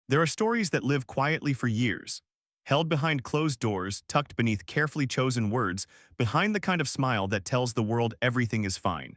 There are stories that live quietly for years, held behind closed doors, tucked beneath carefully chosen words, behind the kind of smile that tells the world everything is fine.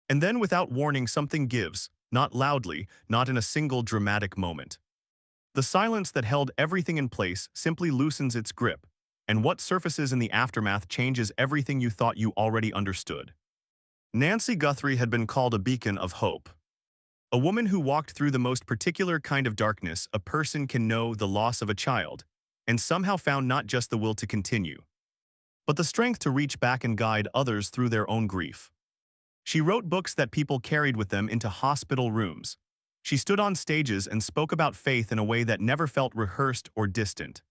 And then without warning something gives, not loudly, not in a single dramatic moment. The silence that held everything in place simply loosens its grip, and what surfaces in the aftermath changes everything you thought you already understood. Nancy Guthrie had been called a beacon of hope. A woman who walked through the most particular kind of darkness a person can know, the loss of a child, and somehow found not just the will to continue, but the strength to reach back and guide others through their own grief. She wrote books that people carried with them into hospital rooms. She stood on stages and spoke about faith in a way that never felt rehearsed or distant.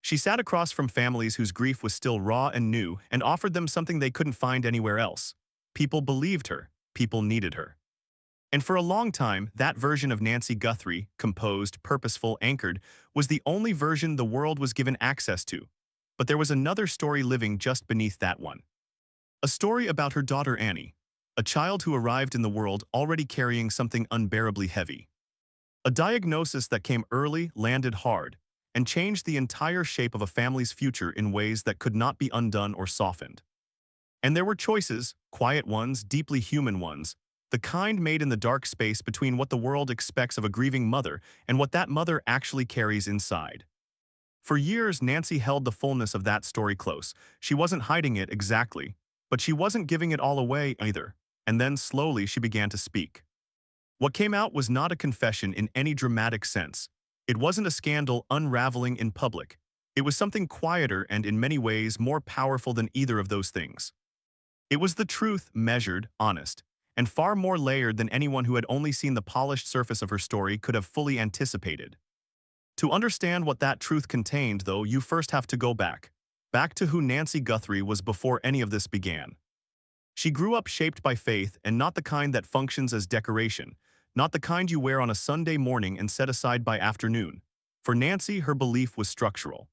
She sat across from families whose grief was still raw and new and offered them something they couldn't find anywhere else. People believed her. People needed her. And for a long time, that version of Nancy Guthrie, composed, purposeful, anchored, was the only version the world was given access to. But there was another story living just beneath that one. A story about her daughter Annie, a child who arrived in the world already carrying something unbearably heavy. A diagnosis that came early, landed hard, and changed the entire shape of a family's future in ways that could not be undone or softened. And there were choices, quiet ones, deeply human ones, the kind made in the dark space between what the world expects of a grieving mother and what that mother actually carries inside. For years, Nancy held the fullness of that story close. She wasn't hiding it exactly, but she wasn't giving it all away either. And then slowly she began to speak. What came out was not a confession in any dramatic sense. It wasn't a scandal unraveling in public. It was something quieter and in many ways more powerful than either of those things. It was the truth, measured, honest, and far more layered than anyone who had only seen the polished surface of her story could have fully anticipated. To understand what that truth contained, though, you first have to go back. Back to who Nancy Guthrie was before any of this began. She grew up shaped by faith, and not the kind that functions as decoration, not the kind you wear on a Sunday morning and set aside by afternoon. For Nancy, her belief was structural.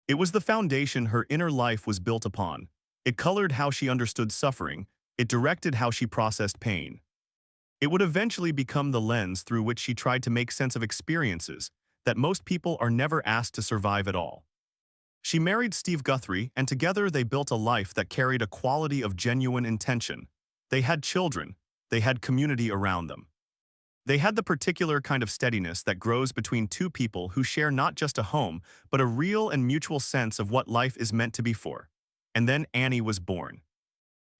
It was the foundation her inner life was built upon. It colored how she understood suffering. It directed how she processed pain. It would eventually become the lens through which she tried to make sense of experiences that most people are never asked to survive at all. She married Steve Guthrie, and together they built a life that carried a quality of genuine intention. They had children. They had community around them. They had the particular kind of steadiness that grows between two people who share not just a home, but a real and mutual sense of what life is meant to be for. And then Annie was born.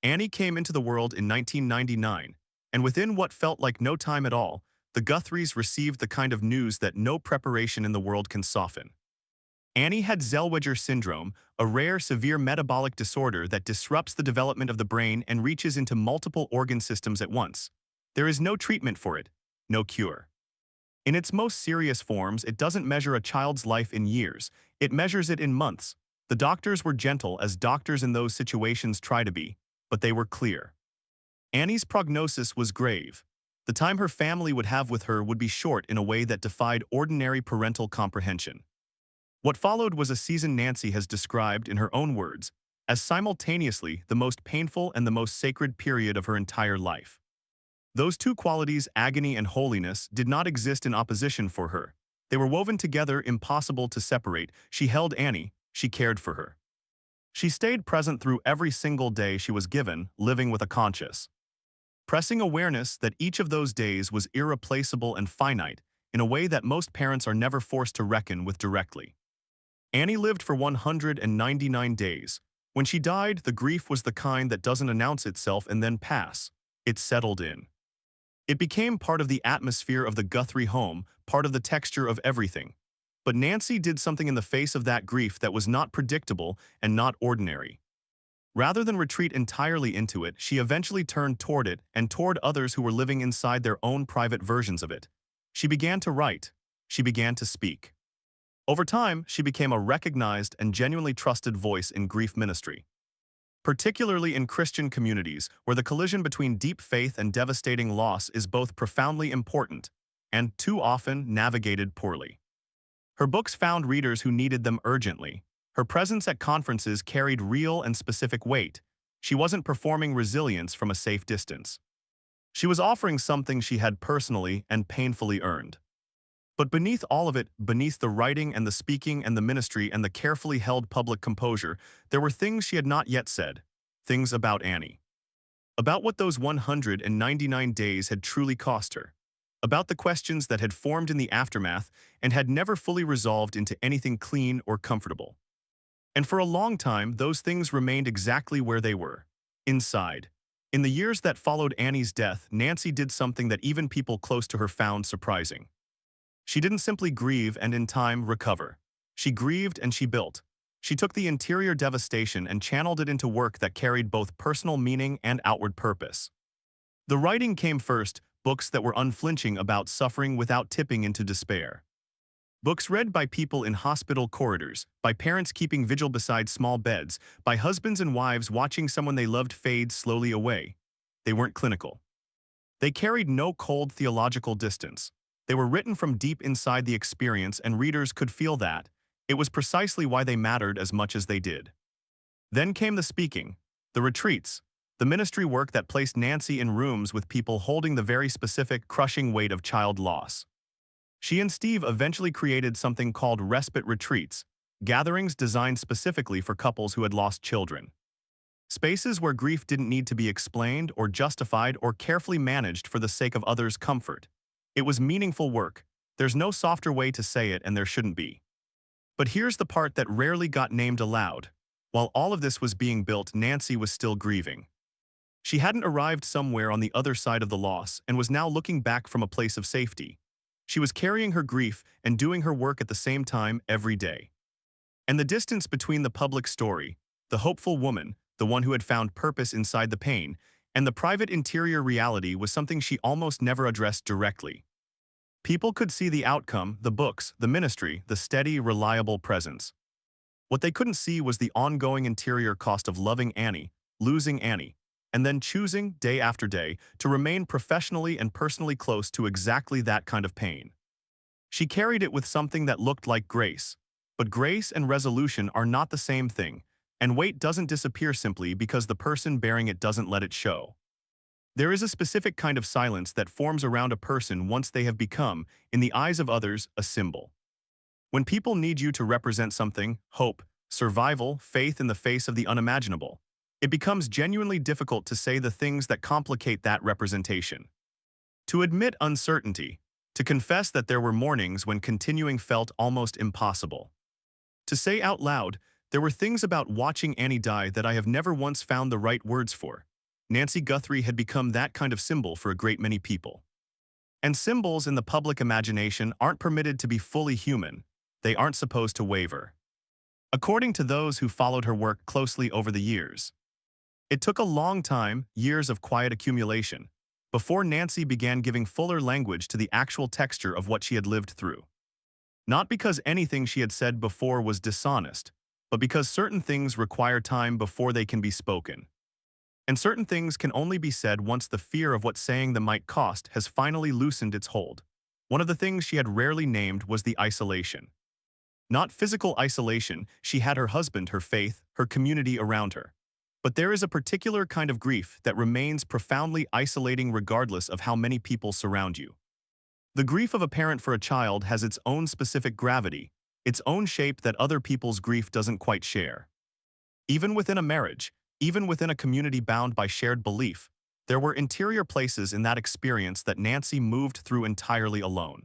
Annie came into the world in 1999, and within what felt like no time at all, the Guthries received the kind of news that no preparation in the world can soften. Annie had Zellweger syndrome, a rare, severe metabolic disorder that disrupts the development of the brain and reaches into multiple organ systems at once. There is no treatment for it, no cure. In its most serious forms, it doesn't measure a child's life in years, it measures it in months. The doctors were gentle, as doctors in those situations try to be, but they were clear. Annie's prognosis was grave. The time her family would have with her would be short in a way that defied ordinary parental comprehension. What followed was a season Nancy has described in her own words as simultaneously the most painful and the most sacred period of her entire life. Those two qualities, agony and holiness, did not exist in opposition for her. They were woven together, impossible to separate. She held Annie, she cared for her. She stayed present through every single day she was given, living with a conscious, pressing awareness that each of those days was irreplaceable and finite in a way that most parents are never forced to reckon with directly. Annie lived for 199 days. When she died, the grief was the kind that doesn't announce itself and then pass. It settled in. It became part of the atmosphere of the Guthrie home, part of the texture of everything. But Nancy did something in the face of that grief that was not predictable and not ordinary. Rather than retreat entirely into it, she eventually turned toward it and toward others who were living inside their own private versions of it. She began to write. She began to speak. Over time, she became a recognized and genuinely trusted voice in grief ministry, particularly in Christian communities where the collision between deep faith and devastating loss is both profoundly important and, too often, navigated poorly. Her books found readers who needed them urgently. Her presence at conferences carried real and specific weight. She wasn't performing resilience from a safe distance. She was offering something she had personally and painfully earned. But beneath all of it, beneath the writing and the speaking and the ministry and the carefully held public composure, there were things she had not yet said. Things about Annie. About what those 199 days had truly cost her. About the questions that had formed in the aftermath and had never fully resolved into anything clean or comfortable. And for a long time, those things remained exactly where they were. Inside. In the years that followed Annie's death, Nancy did something that even people close to her found surprising. She didn't simply grieve and in time recover. She grieved and she built. She took the interior devastation and channeled it into work that carried both personal meaning and outward purpose. The writing came first, books that were unflinching about suffering without tipping into despair. Books read by people in hospital corridors, by parents keeping vigil beside small beds, by husbands and wives watching someone they loved fade slowly away. They weren't clinical. They carried no cold theological distance. They were written from deep inside the experience, and readers could feel that. It was precisely why they mattered as much as they did. Then came the speaking, the retreats, the ministry work that placed Nancy in rooms with people holding the very specific, crushing weight of child loss. She and Steve eventually created something called respite retreats, gatherings designed specifically for couples who had lost children. Spaces where grief didn't need to be explained or justified or carefully managed for the sake of others' comfort. It was meaningful work. There's no softer way to say it, and there shouldn't be. But here's the part that rarely got named aloud. While all of this was being built, Nancy was still grieving. She hadn't arrived somewhere on the other side of the loss and was now looking back from a place of safety. She was carrying her grief and doing her work at the same time every day. And the distance between the public story, the hopeful woman, the one who had found purpose inside the pain, and the private interior reality was something she almost never addressed directly. People could see the outcome, the books, the ministry, the steady, reliable presence. What they couldn't see was the ongoing interior cost of loving Annie, losing Annie, and then choosing, day after day, to remain professionally and personally close to exactly that kind of pain. She carried it with something that looked like grace. But grace and resolution are not the same thing, and weight doesn't disappear simply because the person bearing it doesn't let it show. There is a specific kind of silence that forms around a person once they have become, in the eyes of others, a symbol. When people need you to represent something, hope, survival, faith in the face of the unimaginable, it becomes genuinely difficult to say the things that complicate that representation. To admit uncertainty, to confess that there were mornings when continuing felt almost impossible. To say out loud, there were things about watching Annie die that I have never once found the right words for. Nancy Guthrie had become that kind of symbol for a great many people. And symbols in the public imagination aren't permitted to be fully human. They aren't supposed to waver. According to those who followed her work closely over the years, it took a long time, years of quiet accumulation, before Nancy began giving fuller language to the actual texture of what she had lived through. Not because anything she had said before was dishonest, but because certain things require time before they can be spoken. And certain things can only be said once the fear of what saying them might cost has finally loosened its hold. One of the things she had rarely named was the isolation. Not physical isolation, she had her husband, her faith, her community around her. But there is a particular kind of grief that remains profoundly isolating regardless of how many people surround you. The grief of a parent for a child has its own specific gravity, its own shape that other people's grief doesn't quite share. Even within a marriage, even within a community bound by shared belief, there were interior places in that experience that Nancy moved through entirely alone.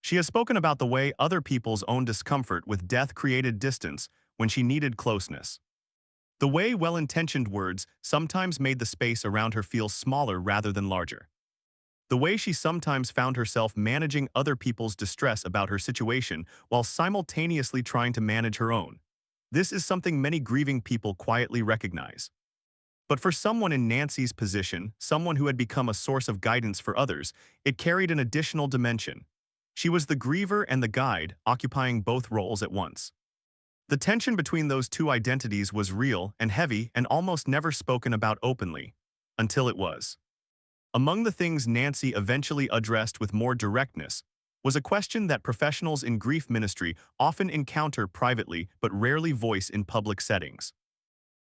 She has spoken about the way other people's own discomfort with death created distance when she needed closeness. The way well-intentioned words sometimes made the space around her feel smaller rather than larger. The way she sometimes found herself managing other people's distress about her situation while simultaneously trying to manage her own. This is something many grieving people quietly recognize. But for someone in Nancy's position, someone who had become a source of guidance for others, it carried an additional dimension. She was the griever and the guide, occupying both roles at once. The tension between those two identities was real and heavy and almost never spoken about openly, until it was. Among the things Nancy eventually addressed with more directness was a question that professionals in grief ministry often encounter privately but rarely voice in public settings.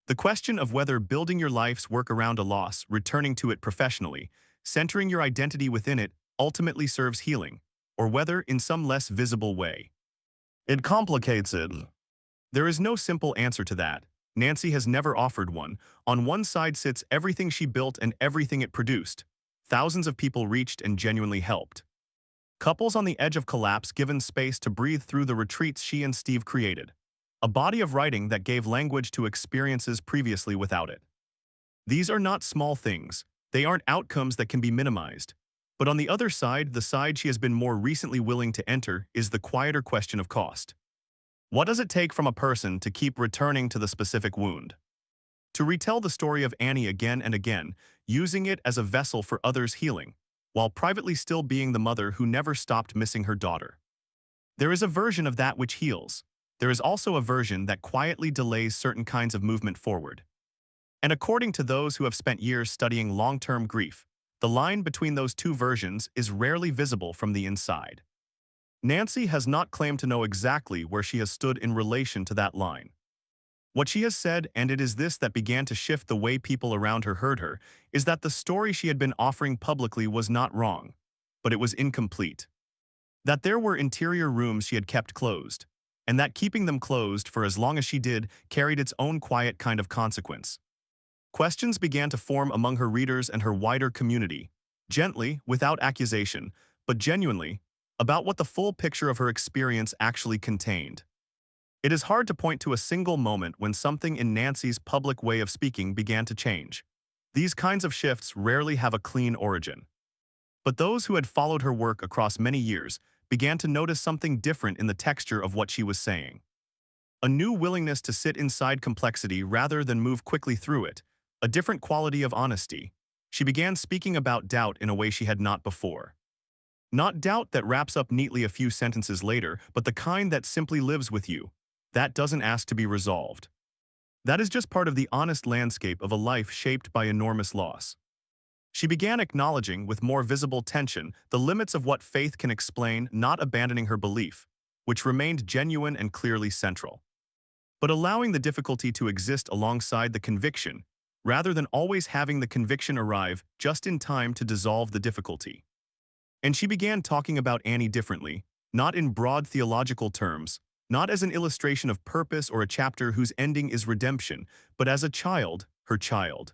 The question of whether building your life's work around a loss, returning to it professionally, centering your identity within it, ultimately serves healing. or whether in some less visible way. It complicates it. There is no simple answer to that. Nancy has never offered one. On one side sits everything she built and everything it produced. Thousands of people reached and genuinely helped. Couples on the edge of collapse given space to breathe through the retreats she and Steve created. A body of writing that gave language to experiences previously without it. These are not small things. They aren't outcomes that can be minimized. But on the other side, the side she has been more recently willing to enter, is the quieter question of cost. What does it take from a person to keep returning to the specific wound? To retell the story of Annie again and again, using it as a vessel for others' healing, while privately still being the mother who never stopped missing her daughter. There is a version of that which heals. There is also a version that quietly delays certain kinds of movement forward. And according to those who have spent years studying long-term grief, the line between those two versions is rarely visible from the inside. Nancy has not claimed to know exactly where she has stood in relation to that line. What she has said, and it is this that began to shift the way people around her heard her, is that the story she had been offering publicly was not wrong, but it was incomplete. That there were interior rooms she had kept closed, and that keeping them closed for as long as she did carried its own quiet kind of consequence. Questions began to form among her readers and her wider community, gently, without accusation, but genuinely, about what the full picture of her experience actually contained. It is hard to point to a single moment when something in Nancy's public way of speaking began to change. These kinds of shifts rarely have a clean origin. But those who had followed her work across many years began to notice something different in the texture of what she was saying. A new willingness to sit inside complexity rather than move quickly through it, a different quality of honesty. She began speaking about doubt in a way she had not before. Not doubt that wraps up neatly a few sentences later, but the kind that simply lives with you, that doesn't ask to be resolved. That is just part of the honest landscape of a life shaped by enormous loss. She began acknowledging, with more visible tension, the limits of what faith can explain, not abandoning her belief, which remained genuine and clearly central, but allowing the difficulty to exist alongside the conviction, rather than always having the conviction arrive just in time to dissolve the difficulty. And she began talking about Annie differently, not in broad theological terms, not as an illustration of purpose or a chapter whose ending is redemption, but as a child, her child.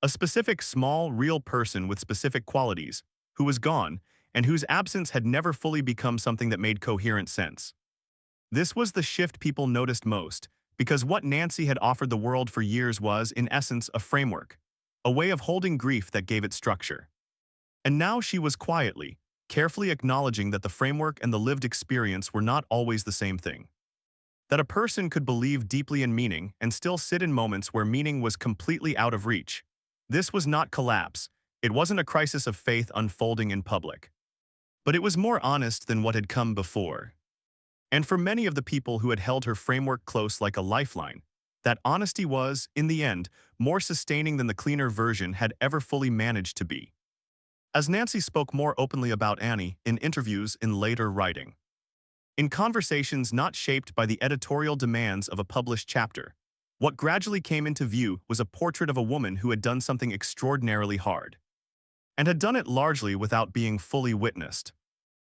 A specific small, real person with specific qualities, who was gone, and whose absence had never fully become something that made coherent sense. This was the shift people noticed most, because what Nancy had offered the world for years was, in essence, a framework, a way of holding grief that gave it structure. And now she was quietly, carefully acknowledging that the framework and the lived experience were not always the same thing. That a person could believe deeply in meaning and still sit in moments where meaning was completely out of reach. This was not collapse. It wasn't a crisis of faith unfolding in public. But it was more honest than what had come before. And for many of the people who had held her framework close like a lifeline, that honesty was, in the end, more sustaining than the cleaner version had ever fully managed to be. As Nancy spoke more openly about Annie in interviews in later writing, in conversations not shaped by the editorial demands of a published chapter, what gradually came into view was a portrait of a woman who had done something extraordinarily hard, and had done it largely without being fully witnessed.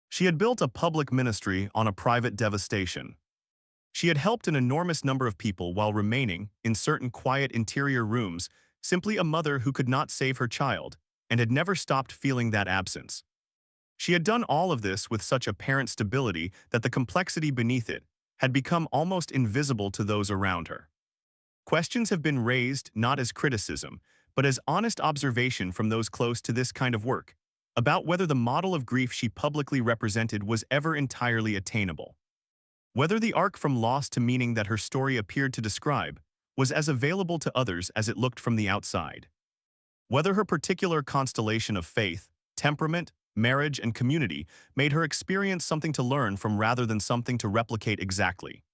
She had built a public ministry on a private devastation. She had helped an enormous number of people while remaining, in certain quiet interior rooms, simply a mother who could not save her child, and had never stopped feeling that absence. She had done all of this with such apparent stability that the complexity beneath it had become almost invisible to those around her. Questions have been raised not as criticism, but as honest observation from those close to this kind of work, about whether the model of grief she publicly represented was ever entirely attainable. Whether the arc from loss to meaning that her story appeared to describe was as available to others as it looked from the outside. Whether her particular constellation of faith, temperament, marriage, and community made her experience something to learn from rather than something to replicate exactly.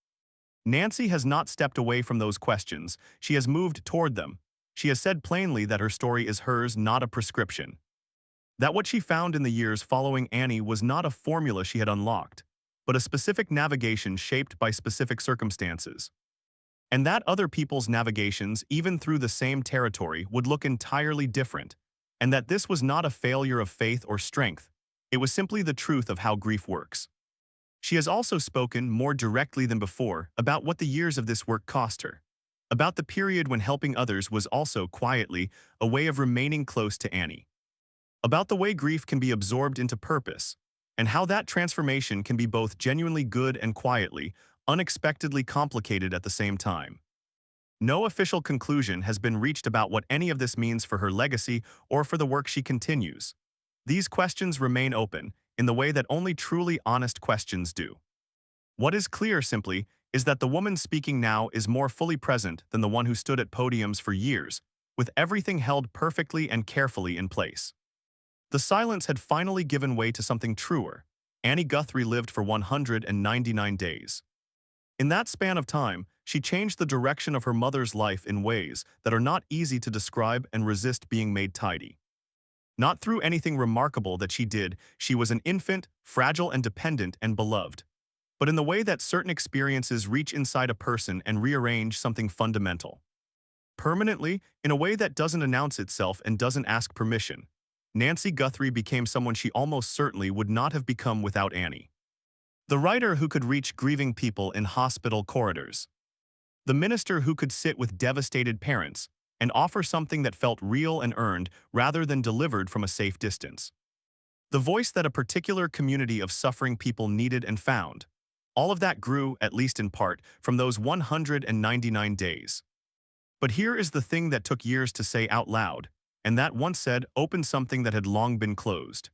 Nancy has not stepped away from those questions, she has moved toward them. She has said plainly that her story is hers, not a prescription. That what she found in the years following Annie was not a formula she had unlocked, but a specific navigation shaped by specific circumstances. And that other people's navigations, even through the same territory, would look entirely different, and that this was not a failure of faith or strength, It was simply the truth of how grief works. She has also spoken more directly than before about what the years of this work cost her. About the period when helping others was also, quietly, a way of remaining close to Annie. About the way grief can be absorbed into purpose, and how that transformation can be both genuinely good and quietly, unexpectedly complicated at the same time. No official conclusion has been reached about what any of this means for her legacy or for the work she continues. These questions remain open, in the way that only truly honest questions do. What is clear, simply, is that the woman speaking now is more fully present than the one who stood at podiums for years, with everything held perfectly and carefully in place. The silence had finally given way to something truer. Annie Guthrie lived for 199 days. In that span of time, she changed the direction of her mother's life in ways that are not easy to describe and resist being made tidy. Not through anything remarkable that she did, she was an infant, fragile and dependent and beloved, but in the way that certain experiences reach inside a person and rearrange something fundamental. Permanently, in a way that doesn't announce itself and doesn't ask permission, Nancy Guthrie became someone she almost certainly would not have become without Annie. The writer who could reach grieving people in hospital corridors. The minister who could sit with devastated parents and offer something that felt real and earned rather than delivered from a safe distance. The voice that a particular community of suffering people needed and found. All of that grew, at least in part, from those 199 days. But here is the thing that took years to say out loud, and that once said opened something that had long been closed.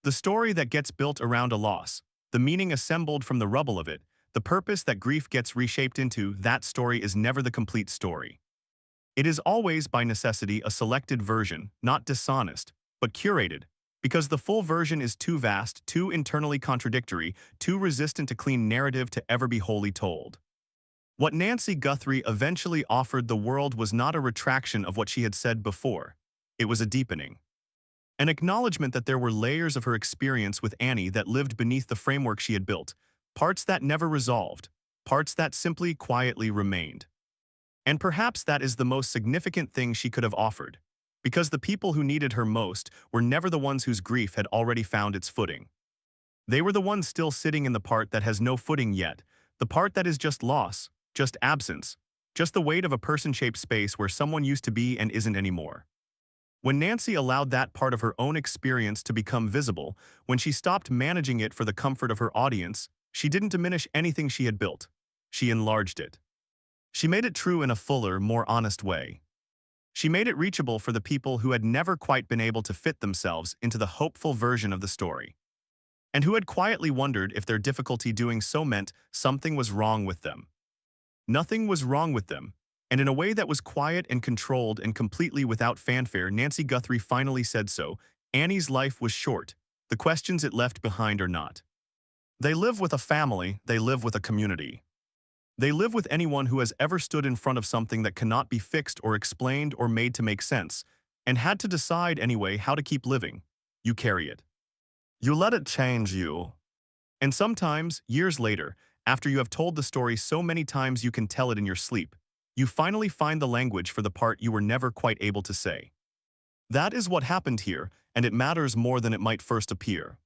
The story that gets built around a loss, the meaning assembled from the rubble of it, the purpose that grief gets reshaped into, that story is never the complete story. It is always, by necessity, a selected version, not dishonest, but curated, because the full version is too vast, too internally contradictory, too resistant to clean narrative to ever be wholly told. What Nancy Guthrie eventually offered the world was not a retraction of what she had said before. It was a deepening. An acknowledgement that there were layers of her experience with Annie that lived beneath the framework she had built, parts that never resolved, parts that simply quietly remained. And perhaps that is the most significant thing she could have offered, because the people who needed her most were never the ones whose grief had already found its footing. They were the ones still sitting in the part that has no footing yet, the part that is just loss, just absence, just the weight of a person-shaped space where someone used to be and isn't anymore. When Nancy allowed that part of her own experience to become visible, when she stopped managing it for the comfort of her audience, she didn't diminish anything she had built. She enlarged it. She made it true in a fuller, more honest way. She made it reachable for the people who had never quite been able to fit themselves into the hopeful version of the story, and who had quietly wondered if their difficulty doing so meant something was wrong with them. Nothing was wrong with them. And in a way that was quiet and controlled and completely without fanfare, Nancy Guthrie finally said so. Annie's life was short. The questions it left behind are not. They live with a family, they live with a community. They live with anyone who has ever stood in front of something that cannot be fixed or explained or made to make sense, and had to decide anyway how to keep living. You carry it. You let it change you. And sometimes, years later, after you have told the story so many times you can tell it in your sleep, you finally find the language for the part you were never quite able to say. That is what happened here, and it matters more than it might first appear.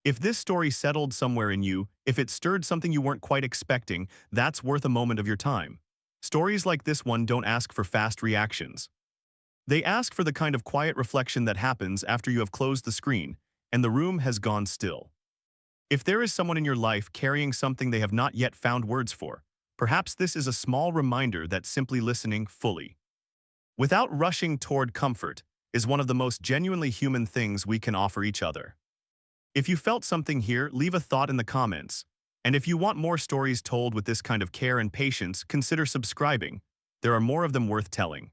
If this story settled somewhere in you, if it stirred something you weren't quite expecting, that's worth a moment of your time. Stories like this one don't ask for fast reactions. They ask for the kind of quiet reflection that happens after you have closed the screen, and the room has gone still. If there is someone in your life carrying something they have not yet found words for, perhaps this is a small reminder that simply listening fully, without rushing toward comfort, is one of the most genuinely human things we can offer each other. If you felt something here, leave a thought in the comments. And if you want more stories told with this kind of care and patience, consider subscribing. There are more of them worth telling.